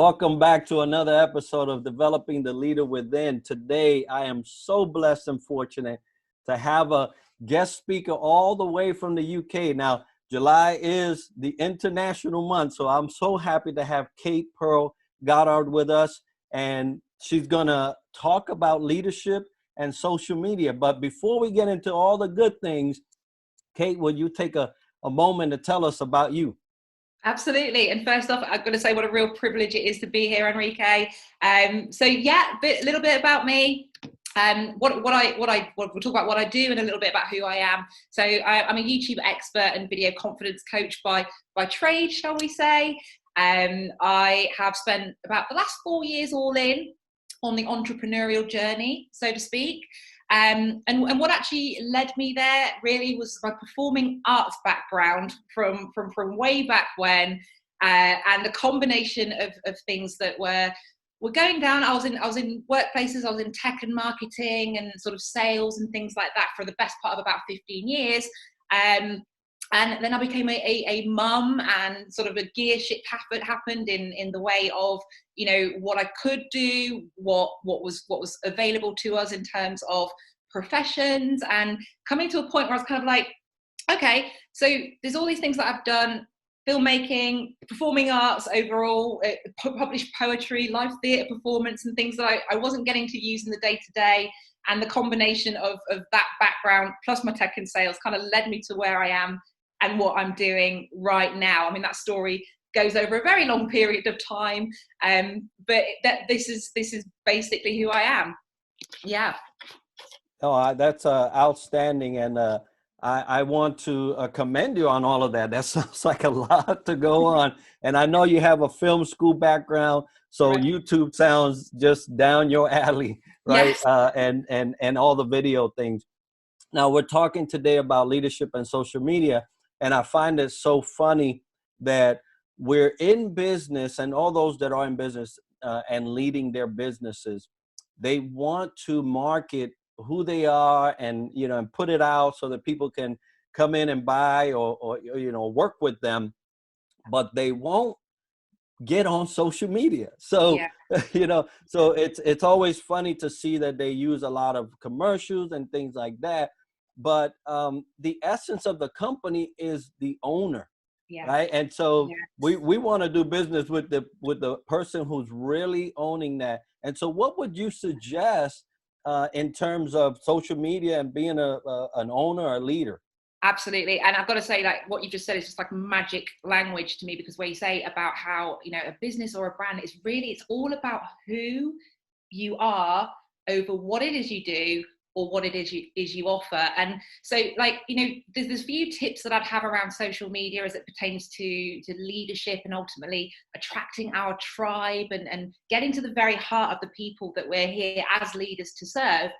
Welcome back to another episode of Developing the Leader Within. Today, I am so blessed and fortunate to have a guest speaker all the way from the UK. Now, July is the international month, so I'm so happy to have Kate Pearl Goddard with us, and she's going to talk about leadership and social media. But before we get into all the good things, Kate, will you take a moment to tell us about you? Absolutely. And first off, I've got to say what a real privilege it is to be here, Enrique. A little bit about me. We'll talk about what I do and a little bit about who I am. So I'm a YouTube expert and video confidence coach by trade, shall we say. I have spent about the last 4 years all in on the entrepreneurial journey, so to speak. And what actually led me there really was my performing arts background from way back when, and the combination of things that were going down. I was in workplaces, I was in tech and marketing and sort of sales and things like that for the best part of about 15 years. And then I became a mum, and sort of a gear shift happened in the way of, you know, what I could do, what was available to us in terms of professions, and coming to a point where I was kind of like, okay, so there's all these things that I've done: filmmaking, performing arts overall, published poetry, live theatre performance, and things that I wasn't getting to use in the day-to-day. And the combination of that background plus my tech and sales kind of led me to where I am and what I'm doing right now. I mean, that story goes over a very long period of time, but this is basically who I am. Yeah. Oh, that's outstanding, and I want to commend you on all of that. That sounds like a lot to go on, and I know you have a film school background, so right. YouTube sounds just down your alley, right? Yes. And all the video things. Now, we're talking today about leadership and social media, and I find it so funny that we're in business, and all those that are in business and leading their businesses, they want to market who they are and, you know, and put it out so that people can come in and buy or you know, work with them, but they won't get on social media. So, yeah. You know, so it's always funny to see that they use a lot of commercials and things like that. But the essence of the company is the owner, yeah. Right? And so yes. we want to do business with the person who's really owning that. And so what would you suggest in terms of social media and being an owner or a leader? Absolutely. And I've got to say, like, what you just said is just like magic language to me, because where you say about how, you know, a business or a brand is really, it's all about who you are over what it is you do or what it is you offer. And so, like, you know, there's a few tips that I'd have around social media as it pertains to leadership and ultimately attracting our tribe and getting to the very heart of the people that we're here as leaders to serve.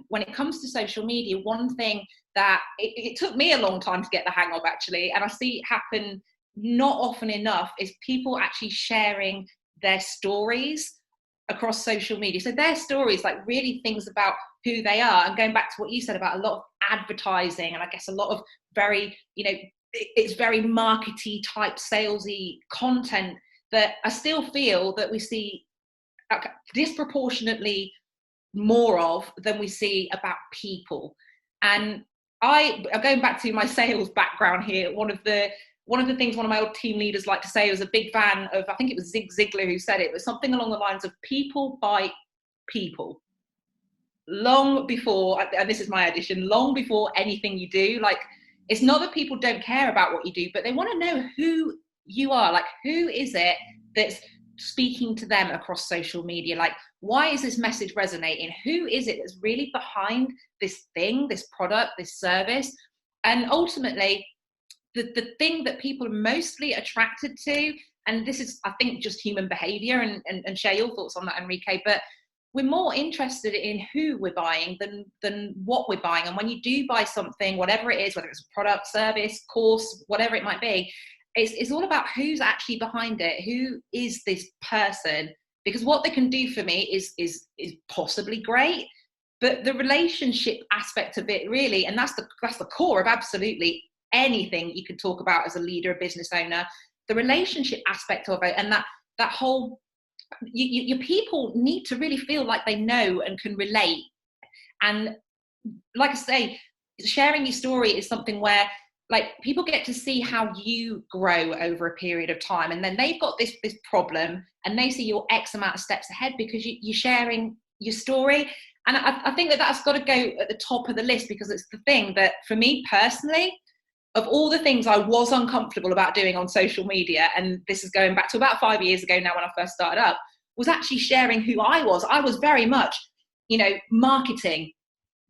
When it comes to social media, one thing that it took me a long time to get the hang of, actually, and I see it happen not often enough, is people actually sharing their stories across social media. So their stories, like really things about who they are, and going back to what you said about a lot of advertising, and I guess a lot of very, you know, it's very markety type salesy content that I still feel that we see disproportionately more of than we see about people. And I'm going back to my sales background here. One of the things one of my old team leaders liked to say, was a big fan of, I think it was Zig Ziglar who said it, was something along the lines of people buy people. Long before, and this is my addition, long before anything you do. Like, it's not that people don't care about what you do, but they want to know who you are. Like, who is it that's speaking to them across social media? Like, why is this message resonating? Who is it that's really behind this thing, this product, this service? And ultimately, the thing that people are mostly attracted to, and this is, I think, just human behavior, and share your thoughts on that, Enrique, but we're more interested in who we're buying than what we're buying. And when you do buy something, whatever it is, whether it's a product, service, course, whatever it might be, it's all about who's actually behind it. Who is this person? Because what they can do for me is possibly great, but the relationship aspect of it, really, and that's the core of absolutely anything you can talk about as a leader, a business owner, the relationship aspect of it, and that whole your people need to really feel like they know and can relate. And like I say, sharing your story is something where like people get to see how you grow over a period of time, and then they've got this problem and they see you're X amount of steps ahead because you're sharing your story. And I think that that's got to go at the top of the list, because it's the thing that for me personally, of all the things I was uncomfortable about doing on social media, and this is going back to about 5 years ago now when I first started up, was actually sharing who I was. I was very much, marketing.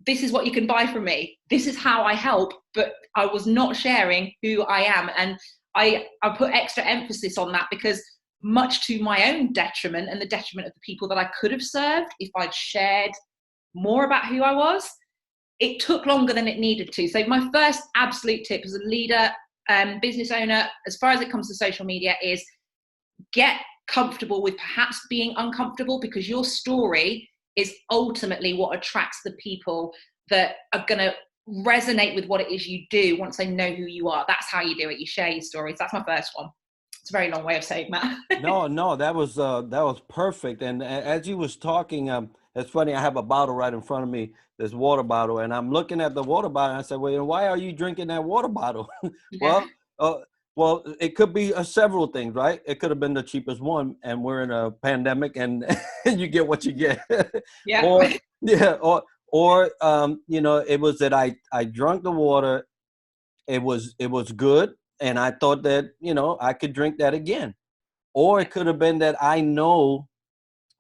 This is what you can buy from me. This is how I help, but I was not sharing who I am. And I put extra emphasis on that, because much to my own detriment and the detriment of the people that I could have served if I'd shared more about who I was, it took longer than it needed to. So my first absolute tip as a leader, business owner, as far as it comes to social media, is get comfortable with perhaps being uncomfortable, because your story is ultimately what attracts the people that are going to resonate with what it is you do once they know who you are. That's how you do it. You share your stories. That's my first one. It's a very long way of saying that. No, that was perfect. And as you was talking, it's funny. I have a bottle right in front of me, this water bottle, and I'm looking at the water bottle. And I said, "Well, why are you drinking that water bottle?" Yeah. well, uh, well, it could be several things, right? It could have been the cheapest one, and we're in a pandemic, and you get what you get. Yeah. Or yeah, or it was that I drank the water. It was good, and I thought that I could drink that again. Or it could have been that I know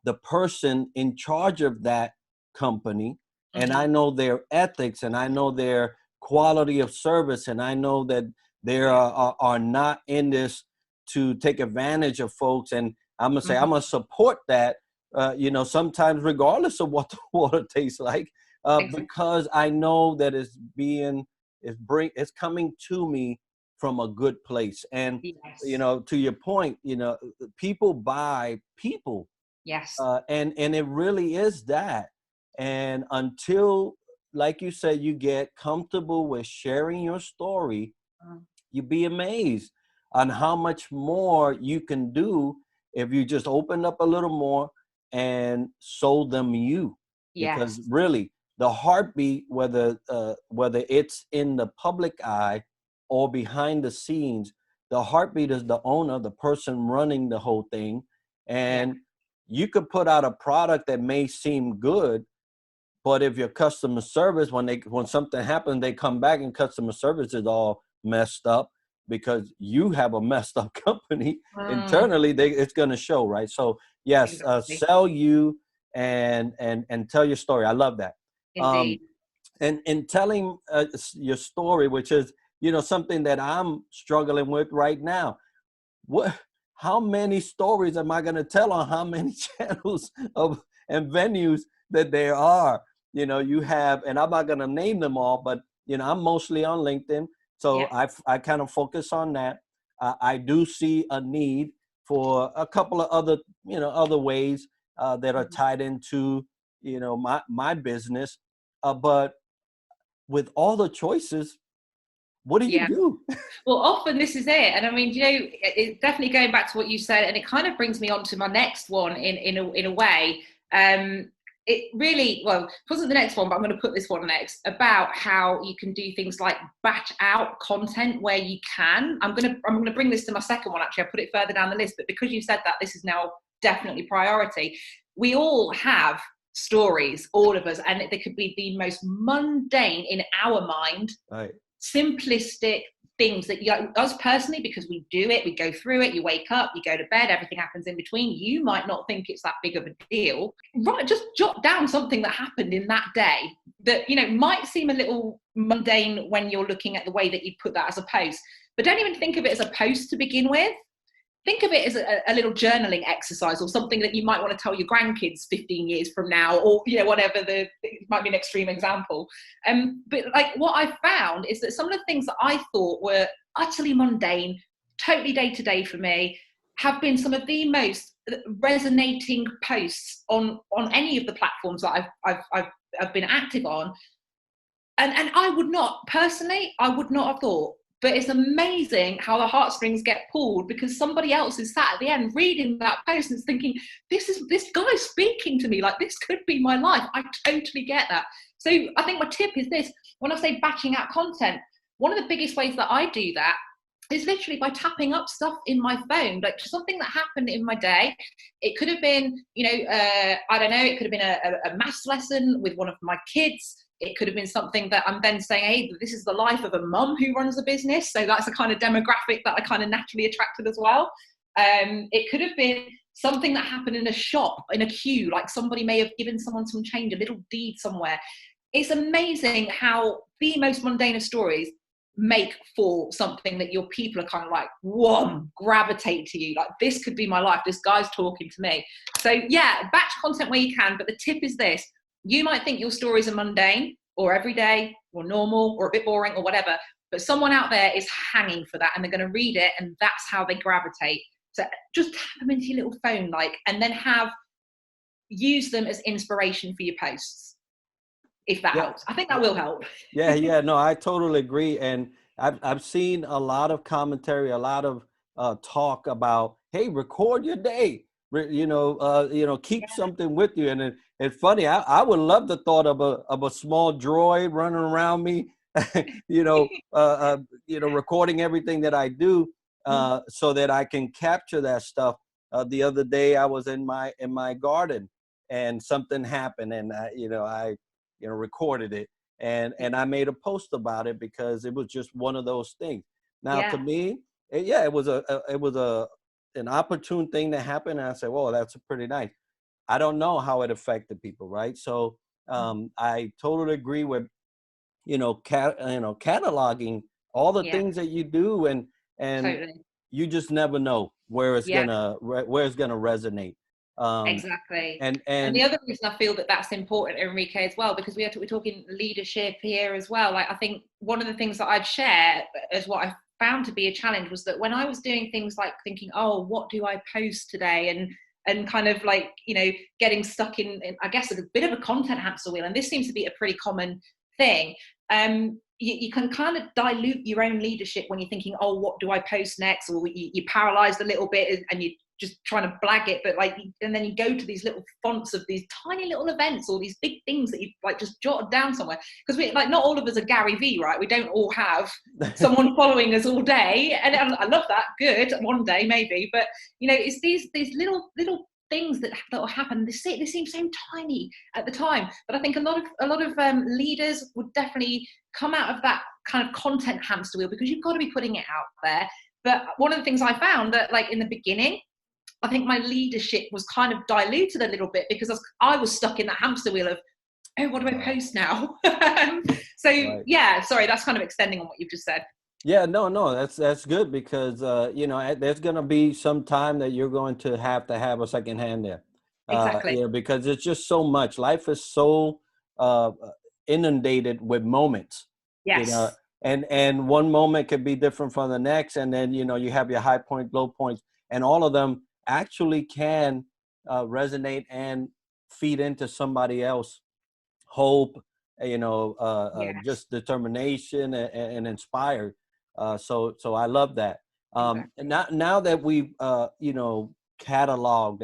the person in charge of that company, and I know their ethics, and I know their quality of service, and I know that they are not in this to take advantage of folks. And I'm gonna say I'm gonna support that. Sometimes regardless of what the water tastes like, Exactly. because I know that it's coming to me from a good place. And Yes. to your point, people buy people, Yes. and it really is that. And until, like you said, you get comfortable with sharing your story, Mm. you'd be amazed on how much more you can do if you just open up a little more and sold them you. Because Yes. really, the heartbeat, whether it's in the public eye or behind the scenes, the heartbeat is the owner, the person running the whole thing. Yeah. And you could put out a product that may seem good, but if your customer service, when something happens, they come back and customer service is all messed up because you have a messed up company Mm. internally, it's going to show, right? So yes, Exactly. sell you and tell your story. I love that. Um, Indeed. and in telling your story, which is something that I'm struggling with right now. What? How many stories am I going to tell on how many channels and venues that there are? You have, and I'm not going to name them all, but I'm mostly on LinkedIn, so Yeah. I kind of focus on that. I do see a need for a couple of other ways that are Mhm. tied into my business, but with all the choices, what do you Yeah. do? Well, often this is it. And I mean, it's definitely going back to what you said, and it kind of brings me on to my next one in a way. It really, well, it wasn't the next one, but I'm going to put this one next, about how you can do things like batch out content where you can. I'm gonna bring this to my second one, actually. I put it further down the list, but because you said that, this is now definitely priority. We all have stories, all of us, and they could be the most mundane in our mind, Right. simplistic things that us personally, because we do it, we go through it, you wake up, you go to bed, everything happens in between, you might not think it's that big of a deal. Right, just jot down something that happened in that day that might seem a little mundane when you're looking at the way that you put that as a post, but don't even think of it as a post to begin with. Think of it as a little journaling exercise, or something that you might want to tell your grandkids 15 years from now, or whatever. It might be an extreme example, but like what I found is that some of the things that I thought were utterly mundane, totally day to day for me, have been some of the most resonating posts on any of the platforms that I've been active on. And I would not personally, I would not have thought But it's amazing how the heartstrings get pulled because somebody else is sat at the end reading that post and is thinking, this guy speaking to me, like this could be my life. I totally get that. So I think my tip is this: when I say batching out content, one of the biggest ways that I do that is literally by tapping up stuff in my phone, like something that happened in my day. It could have been, I don't know, it could have been a maths lesson with one of my kids. It could have been something that I'm then saying, hey, this is the life of a mum who runs a business. So that's a kind of demographic that I kind of naturally attracted as well. It could have been something that happened in a shop, in a queue, like somebody may have given someone some change, a little deed somewhere. It's amazing how the most mundane of stories make for something that your people are kind of like, whoa, gravitate to you. Like, this could be my life. This guy's talking to me. So yeah, batch content where you can. But the tip is this: you might think your stories are mundane or everyday or normal or a bit boring or whatever, but someone out there is hanging for that and they're going to read it, and that's how they gravitate. So just tap them into your little phone, and then use them as inspiration for your posts, if that helps. I think that will help. Yeah, no, I totally agree. And I've seen a lot of commentary, a lot of talk about, hey, record your day, keep something with you. And it's funny, I would love the thought of a small droid running around me, recording everything that I do, so that I can capture that stuff. The other day I was in my garden and something happened, and I recorded it, and I made a post about it because it was just one of those things. Now, to me, it was an opportune thing that happened, and I said, "Well, that's pretty nice." I don't know how it affected people, right? So I totally agree with cataloging all the things that you do, and Totally. you just never know where it's gonna resonate. Exactly. And And the other reason I feel that that's important, Enrique, as well, because we're talking leadership here as well. Like, I think one of the things that I'd share as what I found to be a challenge was that when I was doing things like thinking, oh, what do I post today? And kind of like, getting stuck in I guess, a bit of a content hamster wheel. And this seems to be a pretty common thing. You can kind of dilute your own leadership when you're thinking, oh, what do I post next? Or you're paralyzed a little bit and you just trying to blag it, but and then you go to these little fonts of these tiny little events or these big things that you just jotted down somewhere, because we not all of us are Gary V, right? We don't all have someone following us all day, and I love that. Good, one day maybe, but it's these little things that will happen. They seem so tiny at the time, but I think a lot of leaders would definitely come out of that kind of content hamster wheel, because you've got to be putting it out there. But one of the things I found that, in the beginning, I think my leadership was kind of diluted a little bit because I was stuck in that hamster wheel of, oh, what do I post now? So right. Yeah, sorry, that's kind of extending on what you've just said. Yeah, no, that's good, because there's going to be some time that you're going to have a second hand there. Exactly. Because it's just so much. Life is so inundated with moments. Yes. And one moment could be different from the next, and then you have your high point, low points, and all of them actually can resonate and feed into somebody else hope, just determination and inspired. So I love that. Exactly. Now that we've cataloged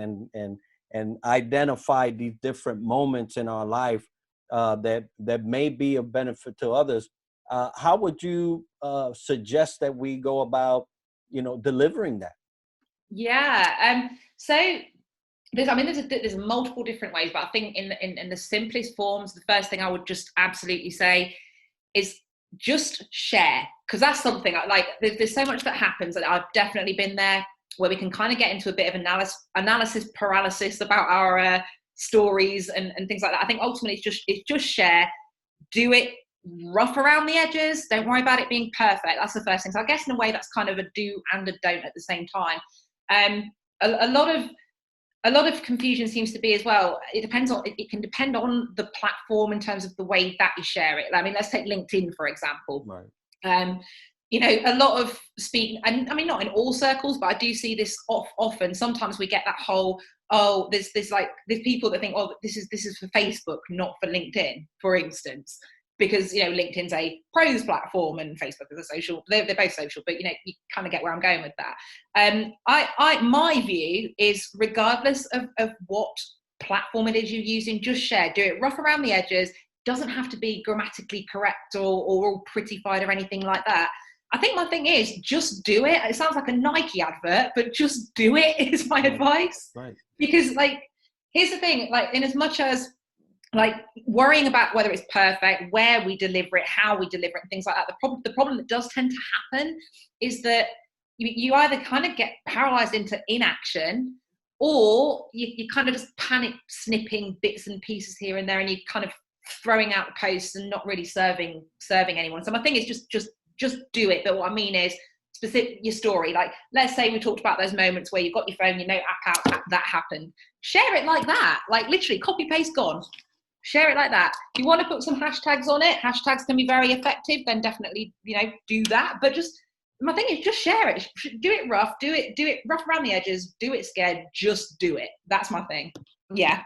and identified these different moments in our life that may be of benefit to others, how would you suggest that we go about delivering that? Yeah. So there's multiple different ways, but I think in the simplest forms, the first thing I would just absolutely say is just share, because that's something there's so much that happens, and I've definitely been there, where we can kind of get into a bit of analysis paralysis about our stories and things like that. I think ultimately it's just share, do it rough around the edges, don't worry about it being perfect. That's the first thing. So I guess in a way that's kind of a do and a don't at the same time. A lot of confusion seems to be as well. It can depend on the platform in terms of the way that you share it. I mean, let's take LinkedIn, for example. Right. A lot of speaking, and I mean, not in all circles, but I do see this often. Sometimes we get that whole, there's people that think, oh, this is for Facebook, not for LinkedIn, for instance. because, you know, LinkedIn's a pros platform and Facebook is a social, they're both social, but, you know, you kind of get where I'm going with that. My view is, regardless of what platform it is you're using, just share, do it rough around the edges. Doesn't have to be grammatically correct or all prettified or anything like that. I think my thing is, just do it. It sounds like a Nike advert, but just do it is my advice. Right. Because, like, here's the thing, like, in as much as, like, worrying about whether it's perfect, where we deliver it, how we deliver it, and things like that, the problem that does tend to happen is that you either kind of get paralyzed into inaction, or you kind of just panic snipping bits and pieces here and there, and you kind of throwing out posts and not really serving anyone. So my thing is just do it. But what I mean is, specific your story. Like, let's say we talked about those moments where you've got your phone, your note app out, that happened. Share it like that. Like, literally copy paste gone. Share it like that. If you want to put some hashtags on it, hashtags can be very effective, then definitely, you know, do that. But just, my thing is, just share it. Do it rough. Do it rough around the edges. Do it scared. Just do it. That's my thing. Yeah.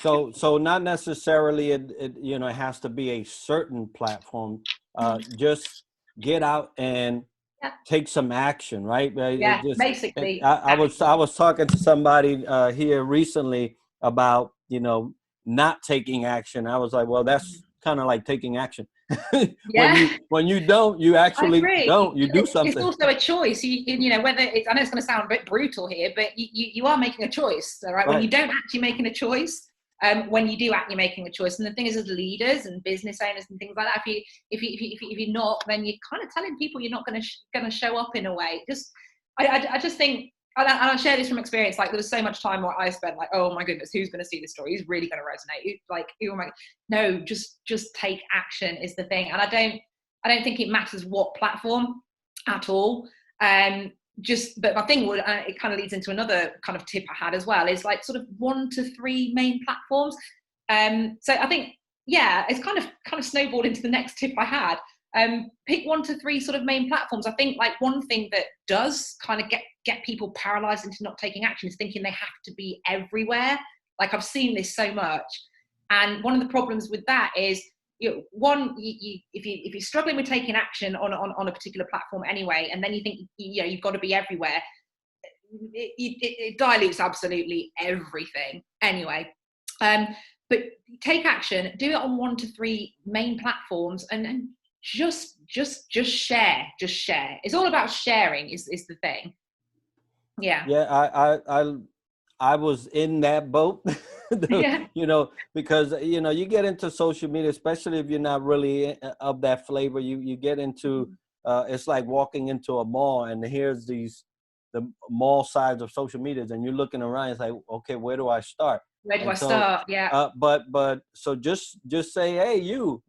So not necessarily it you know, it has to be a certain platform. Just get out and take some action, right? Yeah, basically. I was talking to somebody here recently about, you know, not taking action. I was like, well, that's kind of like taking action. Yeah. when you don't, you actually don't. You do something. It's also a choice. You know, whether it's, I know it's going to sound a bit brutal here, but you are making a choice, all right? When you don't act, you're making a choice. When you do act, you're making a choice. And the thing is, as leaders and business owners and things like that, if you're not, then you're kind of telling people you're not going to show up in a way. Just, I just think, and I share this from experience. Like, there was so much time where I spent like, oh my goodness, who's going to see this story? Who's really going to resonate? Like, oh my, no, just take action is the thing. And I don't think it matters what platform at all. But my thing would, it kind of leads into another kind of tip I had as well, is like sort of 1 to 3 main platforms. So I think, yeah, it's kind of snowballed into the next tip I had. Pick 1 to 3 sort of main platforms. I think, like, one thing that does kind of get people paralyzed into not taking action is thinking they have to be everywhere. Like, I've seen this so much. And one of the problems with that is, you know, one, if you're struggling with taking action on a particular platform anyway, and then you think, you know, you've got to be everywhere, it dilutes absolutely everything anyway. But take action, do it on 1 to 3 main platforms, and just share. It's all about sharing is the thing. Yeah, I was in that boat. Yeah. You know, because, you know, you get into social media, especially if you're not really of that flavor, you get into it's like walking into a mall, and here's the mall sides of social media, and you're looking around, it's like, okay, where do I start? Where do I start? Yeah. But so just say, hey, you.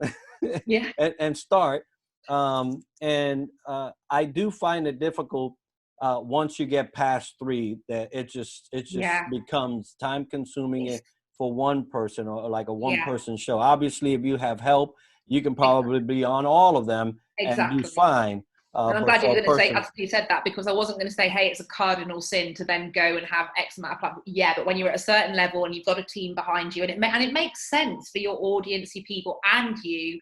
Yeah. and start. And I do find it difficult once you get past 3, that it just becomes time consuming for one person, or like a one person show. Obviously, if you have help, you can probably be on all of them and do fine. And I'm glad you didn't say, you said that, because I wasn't going to say, hey, it's a cardinal sin to then go and have X amount of platform. Yeah, but when you're at a certain level and you've got a team behind you, and it makes sense for your audience, your people, and you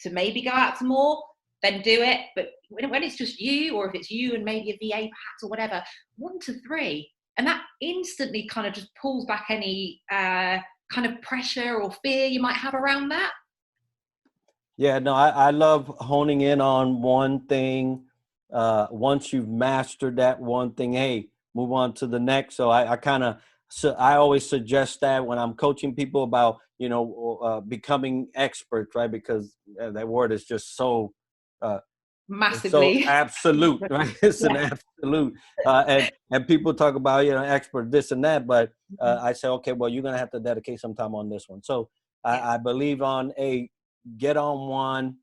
to maybe go out to more, then do it. But when it's just you, or if it's you and maybe a VA perhaps or whatever, 1 to 3, and that instantly kind of just pulls back any kind of pressure or fear you might have around that. Yeah, no, I love honing in on one thing. Once you've mastered that one thing, hey, move on to the next. So I always suggest that when I'm coaching people about, you know, becoming experts, right? Because that word is just so massively so absolute, right? It's an absolute. And people talk about, you know, expert this and that, but I say, okay, well, you're gonna have to dedicate some time on this one. So I believe on get on one,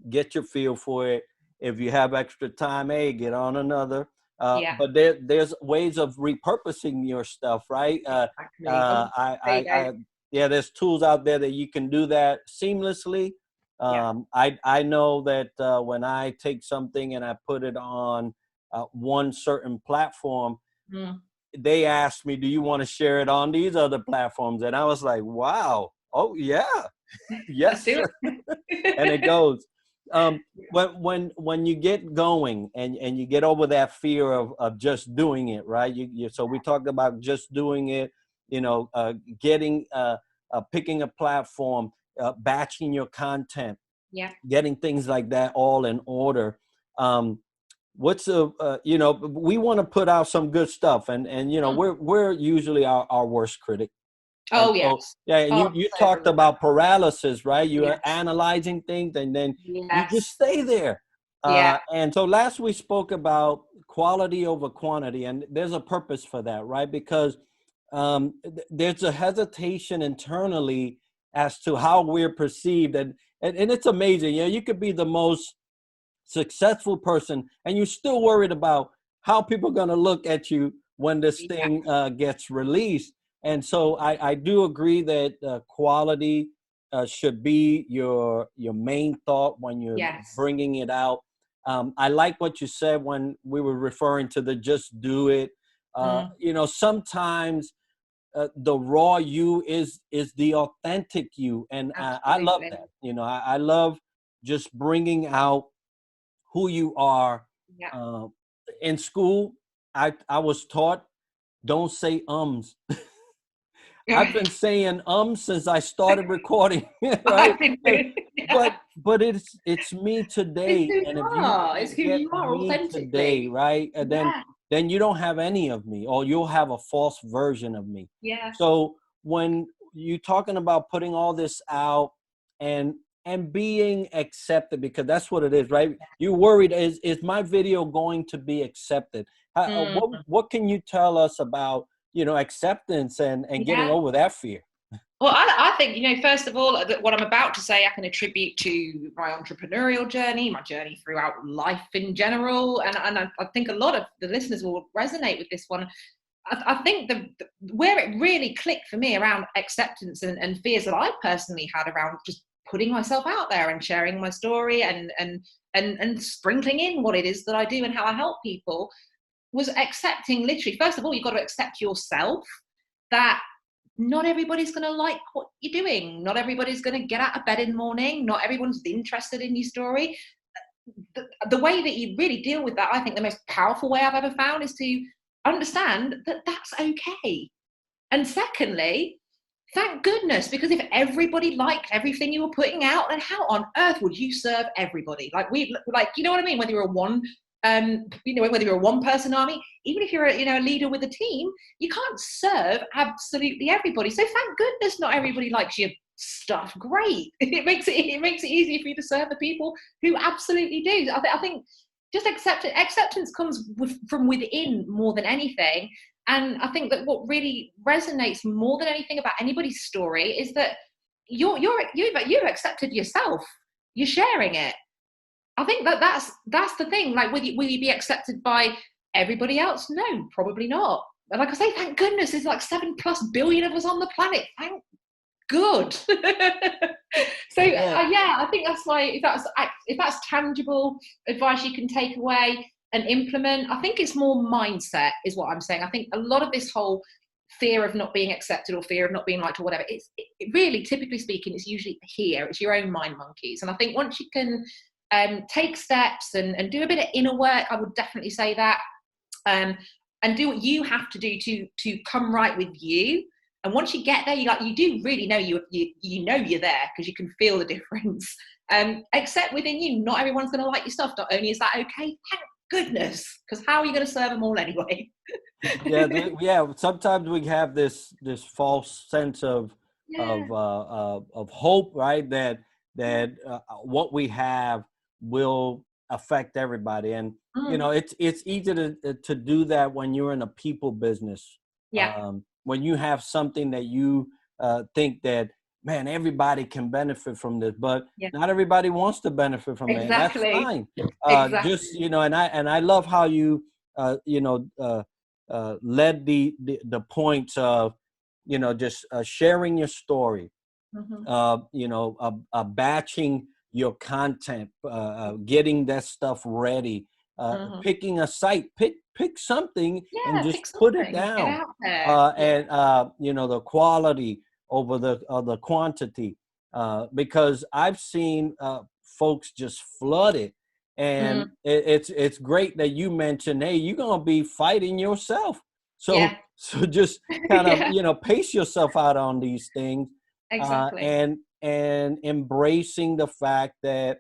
get your feel for it. If you have extra time, get on another. But there's ways of repurposing your stuff, right? There's tools out there that you can do that seamlessly. I know that when I take something and I put it on one certain platform, they asked me, do you want to share it on these other platforms? And I was like, wow. Oh yeah. Let's Yes. do And it it. goes. When you get going and you get over that fear of just doing it, right? So we talked about just doing it, getting picking a platform, batching your content, Yeah. getting things like that all in order. Um, what's we want to put out some good stuff, and Mm. we're usually our worst critic. And Oh so, yes. yeah, and Oh, you so agree talked with that. about paralysis, right? You are Yes. analyzing things and then you just Yes. stay there. Yeah. And so last we spoke about quality over quantity, and there's a purpose for that, right? Because there's a hesitation internally as to how we're perceived. And it's amazing. You could be the most successful person and you're still worried about how people are going to look at you when this Yeah. thing gets released. And so I do agree that quality should be your main thought when you're Yes. bringing it out. I like what you said when we were referring to the just do it. Mm. Sometimes the raw you is the authentic you, and I love Absolutely. that. I love just bringing out who you are. Yeah. Uh, in school, I was taught don't say ums. I've been saying since I started recording, right? I've been And, doing. Yeah. but it's me It's today, who and if you you are. It's can't who get you are me today, authentically. right, and Yeah. then you don't have any of me, or you'll have a false version of me. Yeah. So when you're talking about putting all this out and being accepted, because that's what it is, right? You're worried, is my video going to be accepted? Mm. What can you tell us about acceptance and getting Yeah. over that fear? Well, I think, first of all, that what I'm about to say, I can attribute to my entrepreneurial journey, my journey throughout life in general. And I think a lot of the listeners will resonate with this one. I think where it really clicked for me around acceptance and fears that I personally had around just putting myself out there and sharing my story and sprinkling in what it is that I do and how I help people was accepting, literally, first of all, you've got to accept yourself, that not everybody's going to like what you're doing. Not everybody's going to get out of bed in the morning. Not everyone's interested in your story. The way that you really deal with that, I think the most powerful way I've ever found is to understand that that's okay. And secondly, thank goodness, because if everybody liked everything you were putting out, then how on earth would you serve everybody? You know what I mean? Whether you're whether you're a one-person army, even if you're a leader with a team, you can't serve absolutely everybody. So thank goodness not everybody likes your stuff. Great. It makes it easier for you to serve the people who absolutely do. I think just acceptance comes from within more than anything. And I think that what really resonates more than anything about anybody's story is that you've accepted yourself. You're sharing it. I think that's the thing. Like, will you be accepted by everybody else? No, probably not. But like I say, thank goodness there's like 7+ billion of us on the planet. Thank good. So Yeah. yeah, I think that's if that's tangible advice you can take away and implement. I think it's more mindset is what I'm saying. I think a lot of this whole fear of not being accepted or fear of not being liked or whatever, it really, typically speaking, it's usually here. It's your own mind monkeys. And I think once you can take steps and do a bit of inner work, I would definitely say that, and do what you have to do to come right with you. And once you get there, you do really know you know you're there, because you can feel the difference. Except within you, not everyone's going to like your stuff. Not only is that okay, thank goodness, because how are you going to serve them all anyway? Yeah, yeah. Sometimes we have this false sense Yeah, of hope, right? That yeah. what we have will affect everybody, and Mm, it's easy to do that when you're in a people business. yeah, When you have something that you think that, man, everybody can benefit from this, but yeah. not everybody wants to benefit from it, and that's Exactly, fine. Just exactly. and I love how you uh, you know. Uh, led the points of just sharing your story, Hmm. batching your content, getting that stuff ready, Hmm. picking a site, pick something and Yeah, just pick put it something, get down, out there. Yeah. and the quality over the quantity. because I've seen folks just flooded. And Mm, it's great that you mentioned, hey, you're gonna be fighting yourself. So yeah. just kind of, Yeah, pace yourself out on these things, exactly. and embracing the fact that,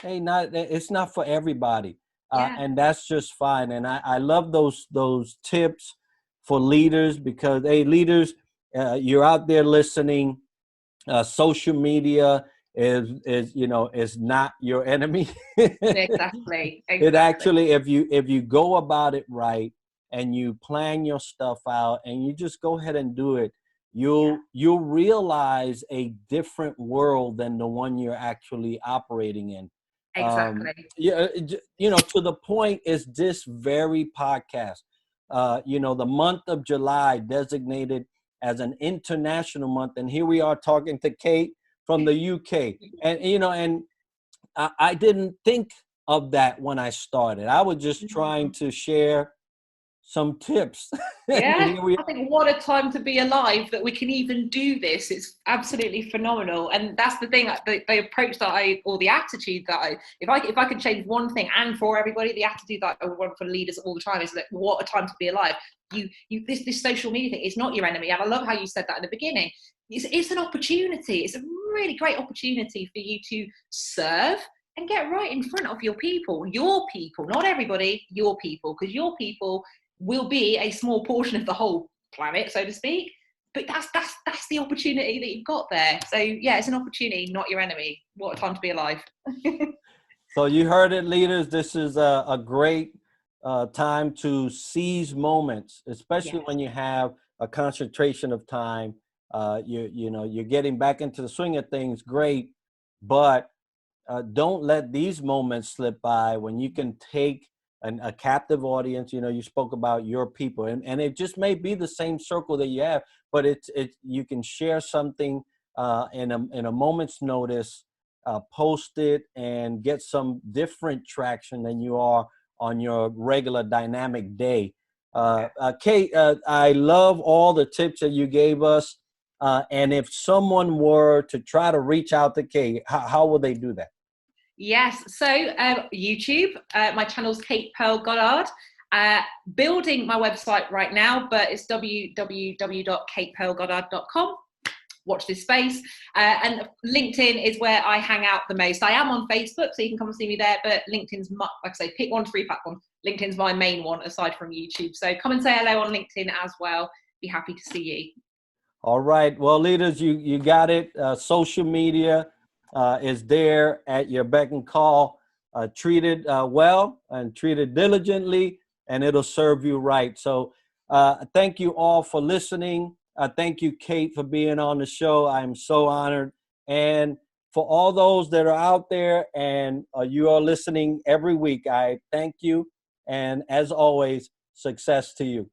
hey, it's not for everybody, Yeah, and that's just fine. And I love those tips for leaders, because, hey, leaders, you're out there listening. Social media is not your enemy. exactly. It Exactly. actually, if you go about it right and you plan your stuff out and you just go ahead and do it, Yeah, you'll realize a different world than the one you're actually operating in. exactly. Yeah, to the point is this very podcast. The month of July designated as an international month, and here we are talking to Kate from the UK, and I didn't think of that when I started. I was just trying Mhm. to share some tips. And Yeah, here we I think what a time to be alive that we can even do this. It's absolutely phenomenal, and that's the thing. The approach that or the attitude that if I could change one thing, and for everybody, the attitude that I want for leaders all the time is that what a time to be alive. This social media thing is not your enemy, and I love how you said that in the beginning. It's an opportunity. It's a really great opportunity for you to serve and get right in front of your people, not everybody, your people, because your people will be a small portion of the whole planet, so to speak. But that's the opportunity that you've got there. So yeah, it's an opportunity, not your enemy. What a time to be alive. So you heard it, leaders. This is a great time to seize moments, especially Yes, when you have a concentration of time. You're getting back into the swing of things. Great, but don't let these moments slip by when you can take a captive audience. You spoke about your people, and it just may be the same circle that you have, but you can share something in a moment's notice, post it, and get some different traction than you are on your regular dynamic day. yeah. Kate, I love all the tips that you gave us. And if someone were to try to reach out to Kate, how will they do that? Yes. So YouTube, my channel's Kate Pearl Goddard. Uh, Building my website right now, but it's www.katepearlgoddard.com. Watch this space. And LinkedIn is where I hang out the most. I am on Facebook, so you can come and see me there, but LinkedIn's, like I say, pick one free platform. LinkedIn's my main one aside from YouTube. So come and say hello on LinkedIn as well. Be happy to see you. All right. Well, leaders, you got it. Social media is there at your beck and call. Treat it well and treat it diligently, and it'll serve you right. So thank you all for listening. Thank you, Kate, for being on the show. I'm so honored. And for all those that are out there and you are listening every week, I thank you. And as always, success to you.